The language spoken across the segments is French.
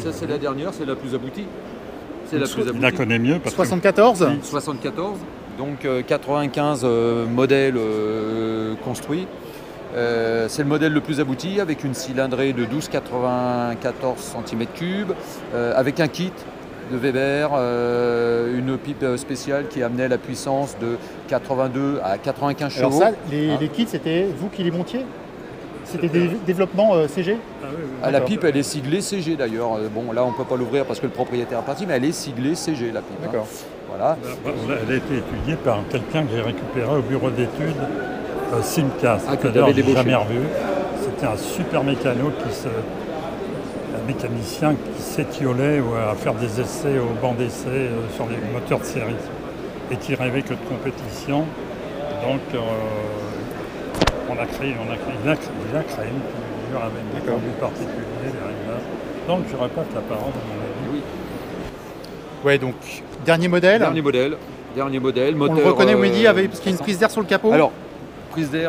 Ça, c'est la dernière, c'est la plus aboutie. C'est la plus Il la aboutie. connaît mieux. Parce 74 Oui. 74, donc 95 modèles construits. C'est le modèle le plus abouti avec une cylindrée de 12,94 cm3, avec un kit de Weber, une pipe spéciale qui amenait la puissance de 82 à 95 chevaux. Alors ça, les kits, c'était vous qui les montiez? C'était des développements CG? La pipe, elle est siglée CG d'ailleurs. Bon, là, on ne peut pas l'ouvrir parce que le propriétaire est parti, mais elle est siglée CG, la pipe. D'accord. Voilà. Elle a été étudiée par quelqu'un que j'ai récupéré au bureau d'études Simca. Que C'est-à-dire, t'avais j'ai débauché. jamais revu. C'était un super un mécanicien qui s'étiolait à faire des essais au banc d'essai sur les moteurs de série et qui rêvait que de compétition. Donc, il a créé une figure avec des conduits particuliers, des réglages. Donc, je répète la parole à mon avis. Oui. Ouais, donc dernier modèle. Dernier modèle. On Moteur, le reconnaît, vous dit, parce qu'il y a une prise d'air sur le capot. Alors,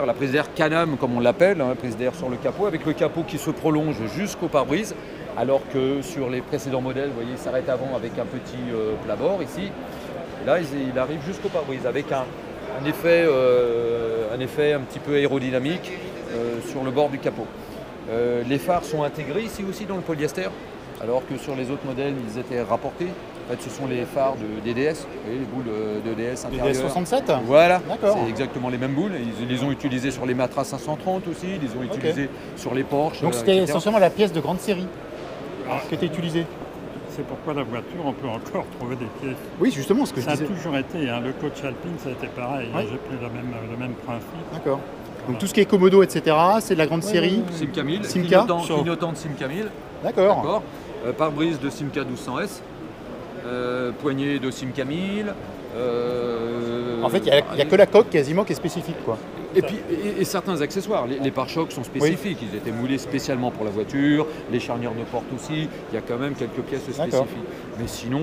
la prise d'air Can-Am, comme on l'appelle, prise d'air sur le capot, avec le capot qui se prolonge jusqu'au pare-brise, alors que sur les précédents modèles, vous voyez, il s'arrête avant avec un petit plat-bord ici. Et là, il arrive jusqu'au pare-brise avec un effet un petit peu aérodynamique sur le bord du capot. Les phares sont intégrés ici aussi dans le polyester, alors que sur les autres modèles, ils étaient rapportés. En fait, ce sont les phares de DDS, vous voyez, les boules de DDS intérieures. DDS 67. Voilà, D'accord. c'est exactement les mêmes boules. Ils les ont utilisées sur les Matra 530 aussi, ils les ont utilisées sur les Porsche. Donc c'était etc. essentiellement la pièce de grande série qui était utilisée. C'est pourquoi la voiture, on peut encore trouver des pièces. Oui, justement, ce que je Ça a disais. toujours été, le coach Alpine, ça a été pareil. Ouais. J'ai pris le même principe. D'accord. Donc tout ce qui est Komodo, etc., c'est de la grande série. Simca 1000, Simca. clignotant de Simca 1000. D'accord. D'accord. Pare-brise de Simca 1200S. Poignée de Simca 1000. En fait, il n'y a que la coque quasiment qui est spécifique, quoi. Et puis et certains accessoires, les pare-chocs sont spécifiques, ils étaient moulés spécialement pour la voiture, les charnières de porte aussi, il y a quand même quelques pièces spécifiques. Mais sinon,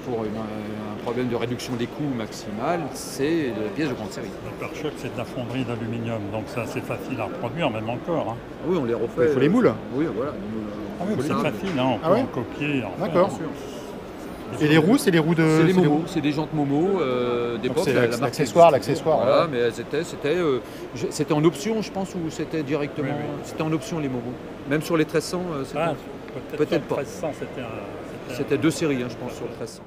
pour un problème de réduction des coûts maximal, c'est la pièce de grande série. Le pare-choc, c'est de la fonderie d'aluminium, donc c'est assez facile à reproduire, même encore. Oui, on les refait. Il faut les moules. Oui, voilà. C'est facile, on peut en copier. D'accord. Et les roues, c'est les roues de... C'est les Momo, c'est des jantes Momo d'époque. C'est la marque l'accessoire. Voilà, mais c'était en option, je pense, ou c'était directement. Oui. C'était en option les Momo. Même sur les 1300, Peut-être pas. 1300, C'était deux séries, je pense, sur le 1300.